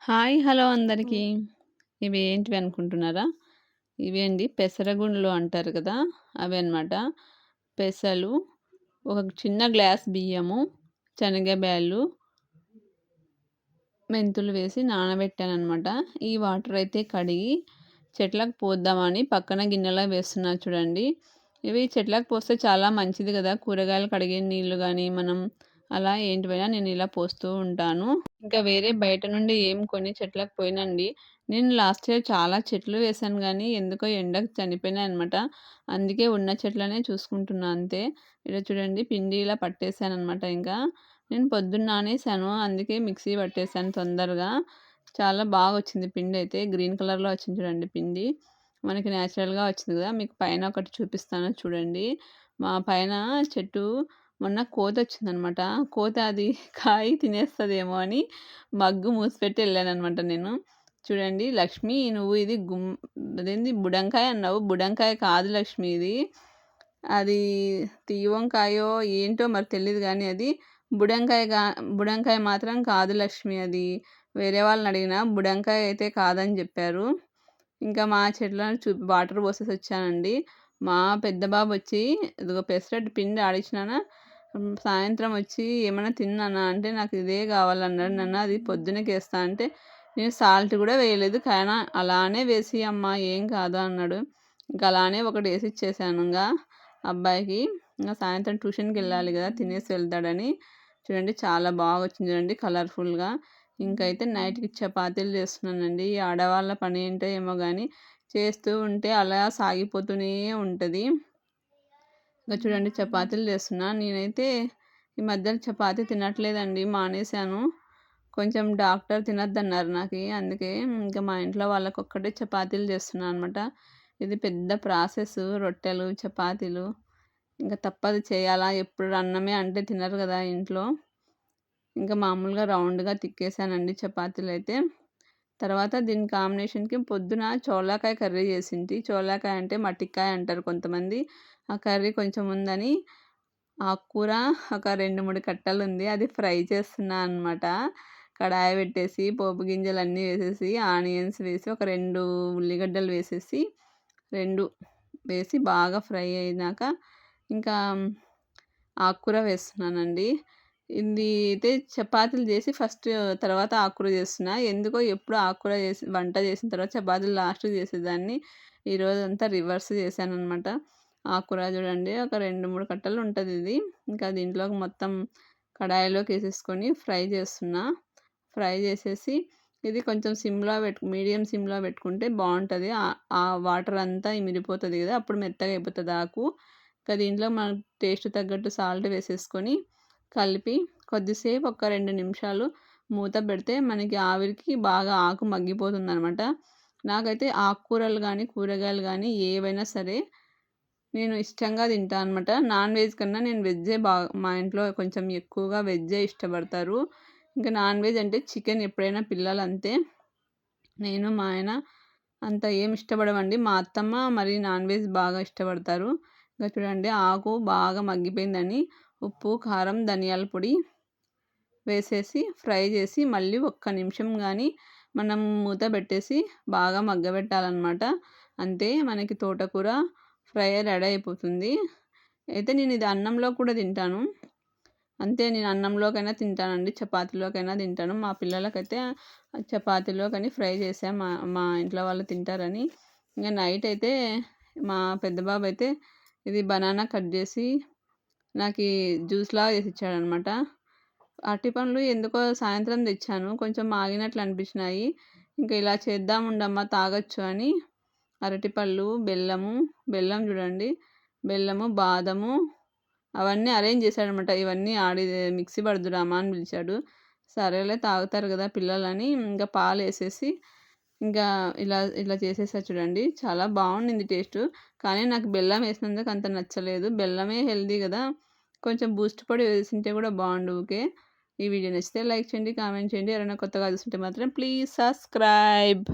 Hi! Hello అందరికీ. ఇవి ఏంటివి అనుకుంటున్నారా? ఇవి అండి పెసరగుండ్లు అంటారు కదా! అవే అన్నమాట. పెసలు, ఒక చిన్న గ్లాస్ బియ్యము, శనగ బ్యాళ్ళు, మెంతులు వేసి నానబెట్టాననమాట. ఈ వాటర్ అయితే కడిగి చెట్లకు పోద్దామని పక్కన గిన్నెలో వేస్తున్నా చూడండి. ఇవి చెట్లకు పోస్తే చాలా మంచిది కదా! కూరగాయలు కడిగే నీళ్ళు గానీ, మనం అలా ఏంటివైనా నేను ఇలా పోస్తూ ఉంటాను. ఇంకా వేరే బయట నుండి ఏం కొని చెట్లకు పోయనండి. నేను లాస్ట్ ఇయర్ చాలా చెట్లు వేశాను గానీ, ఎందుకో ఎండకు చనిపోయినాయనమాట. అందుకే ఉన్న చెట్లనే చూసుకుంటున్నా అంతే. ఇలా చూడండి పిండి ఇలా పట్టేసాననమాట ఇంకా. నేను పొద్దున్న నానేసాను. అందుకే మిక్సీ పట్టేసాను తొందరగా. చాలా బాగొచ్చింది పిండయితే. గ్రీన్ కలర్‌లో వచ్చింది చూడండి పిండి. మనకి నేచురల్‌గా వచ్చింది గదా! మీకు పైన ఒకటి చూపిస్తాను చూడండి. మా పైన చెట్టు మొన్న కోతొచ్చిందనమాట. కోత అది కాయ తినేస్తదేమో అని మగ్గు మూసిపెట్టి ఎళ్ళాననమాట నేను. చూడండి లక్ష్మి నువ్వు ఇది అదేంది బుడంకాయ అన్నావు. బుడంకాయ కాదు లక్ష్మి ఇది. అది తీయ వంకాయో ఏంటో మరి తెలీదు గానీ అది బుడంకాయ గా బుడంకాయ మాత్రం కాదు లక్ష్మి అది. వేరే వాళ్ళని అడిగినా బుడంకాయ అయితే కాదని జెప్పారు. ఇంకా మా చెట్లను వాటర్ పోసేసొచ్చానండి. మా పెద్ద బాబొచ్చి ఇదిగో పెసరట్టు పిండి ఆడిచ్చినానా సాయంత్రం వచ్చి "ఏమన్నా తిన్నానా" అంటే "నాకు ఇదే కావాలన్నాడు నాన్న. అది పొద్దునకేస్తా" అంటే నేను సాల్ట్ కూడా వేయలేదు. కానీ అలానే వేసి అమ్మ ఏం కాదు అన్నాడు. ఇంక అలానే ఒకటి ఏసిచ్చేసాను అబ్బాయికి. సాయంత్రం ట్యూషన్‌కెళ్ళాలి గదా! తినేసి వెళ్తాడని. చూడండి చాలా బాగొచ్చింది చూడండి కలర్‌ఫుల్‌గా. ఇంకైతే నైట్‌కి చపాతీలు చేస్తున్నానండి. ఈ ఆడవాళ్ళ పని ఏంటో ఏమో గానీ చేస్తూ ఉంటే అలా సాగిపోతూనే ఉంటది. ఇంక చూడండి చపాతీలు చేస్తున్నా. నేనైతే ఈ మధ్యన చపాతీ తినట్లేదండి. మానేశాను. కొంచెం డాక్టర్ తినొద్దన్నారు నాకి. అందుకే ఇంక మా ఇంట్లో వాళ్ళకొక్కటే చపాతీలు చేస్తున్నా అనమాట. ఇది పెద్ద ప్రాసెస్ రొట్టెలు, చపాతీలు. ఇంక తప్పదు చేయాలా. ఎప్పుడు అన్నమే అంటే తినరు గదా ఇంట్లో. ఇంకా మామూలుగా రౌండ్‌గా తిక్కేసానండి చపాతీలైతే. తర్వాత దీని కాంబినేషన్‌కి పొద్దున చోళాకాయ కర్రీ చేసింటి. చోళాకాయ అంటే మట్టికాయ అంటారు కొంతమంది. ఆ కర్రీ కొంచెం ఉందని ఆకుకూర ఒక 2, 3 కట్టలుంది. అది ఫ్రై చేస్తున్నా అనమాట. కడాయి పెట్టేసి పోపు గింజలన్నీ వేసేసి, ఆనియన్స్ వేసి, ఒక 2 ఉల్లిగడ్డలు వేసేసి, 2 వేసి బాగా ఫ్రై అయినాక ఇంకా ఆకుకూర వేస్తున్నానండి. ఇది అయితే చపాతీలు చేసి తర్వాత ఆకుకూర చేస్తున్నా. ఎందుకో ఎప్పుడు ఆకుకూర వంట చేసిన తర్వాత చపాతీలు లాస్ట్‌కి చేసేదాన్ని. ఈరోజంతా రివర్స్ చేశాననమాట. ఆకుకూర చూడండి ఒక 2, 3 కట్టలు ఉంటదిది. ఇంకా దీంట్లోకి మొత్తం కడాయిలోకేసేసుకొని ఫ్రై చేస్తున్నా. ఫ్రై చేసేసి ఇది కొంచెం మీడియం సిమ్‌లో పెట్టుకుంటే బావుంటది. ఆ వాటర్ అంతా ఇమిరిపోతది గదా! అప్పుడు మెత్తగా అయిపోతది ఆకు. ఇంకా దీంట్లో మనకు టేస్ట్ తగ్గట్టు సాల్ట్ వేసేసుకొని కలిపి కొద్దిసేపు ఒక 2 నిమిషాలు మూత పెడితే మనకి ఆవిరికి బాగా ఆకు మగ్గిపోతుందనమాట. నాకైతే ఆకుకూరలు గానీ, కూరగాయలు గానీ ఏవైనా సరే నేను ఇష్టంగా తింటా అనమాట. నాన్ వెజ్ కన్నా నేను వెజ్జే మా ఇంట్లో కొంచెం ఎక్కువగా వెజ్జే ఇష్టపడతారు. ఇంకా నాన్ వెజ్ అంటే చికెన్ ఎప్పుడైనా పిల్లలంతే. నేను, మా ఆయన అంత ఏమి ఇష్టపడమండి. మా అత్తమ్మ మరి నాన్ వెజ్ బాగా ఇష్టపడతారు. ఇంక చూడండి ఆకు బాగా మగ్గిపోయిందని ఉప్పు, కారం, ధనియాల పొడి వేసేసి ఫ్రై చేసి మళ్ళీ ఒక్క నిమిషం గానీ మనం మూత పెట్టేసి బాగా మగ్గబెట్టాలనమాట. అంతే మనకి తోటకూర ఫ్రై రెడీ అయిపోతుంది. అయితే నేనిది అన్నంలో కూడా తింటాను. అంతే నేను అన్నంలోకైనా తింటానండి. చపాతీలోకైనా తింటాను. మా పిల్లలకైతే చపాతీలోకని ఫ్రై చేశా. మా మా ఇంట్లో వాళ్ళు తింటారని. ఇంక నైట్ అయితే మా పెద్ద బాబైతే ఇది బనానా కట్ చేసి నాకీ జ్యూస్‌లాగా చేసిచ్చాడనమాట. అరటిపండ్లు ఎందుకో సాయంత్రం తెచ్చాను. కొంచెం మాగినట్లు అనిపించినాయి. ఇంక ఇలా చేద్దాముండమ్మా తాగొచ్చు అని అరటిపళ్ళు, బెల్లం చూడండి. బెల్లము, బాదము అవన్నీ అరేంజ్ చేశాడనమాట. ఇవన్నీ మిక్సీ పడుదురామా అని పిలిచాడు. సరేలే తాగుతారు గదా పిల్లలని ఇంకా పాలేసేసి ఇంకా ఇలా ఇలా చేసేసా చూడండి. చాలా బావుండింది టేస్టు. కానీ నాకు బెల్లం ఏసినందుకు అంత నచ్చలేదు. బెల్లమే హెల్తీ గదా! కొంచెం బూస్ట్ పొడి వేసుంటే గూడా బావుండు ఊకే. ఈ వీడియో నచ్చితే లైక్ చేయండి, కామెంట్ చేయండి. ఎవరైనా కొత్తగా చూస్తుంటే మాత్రం ప్లీజ్ సబ్స్క్రైబ్.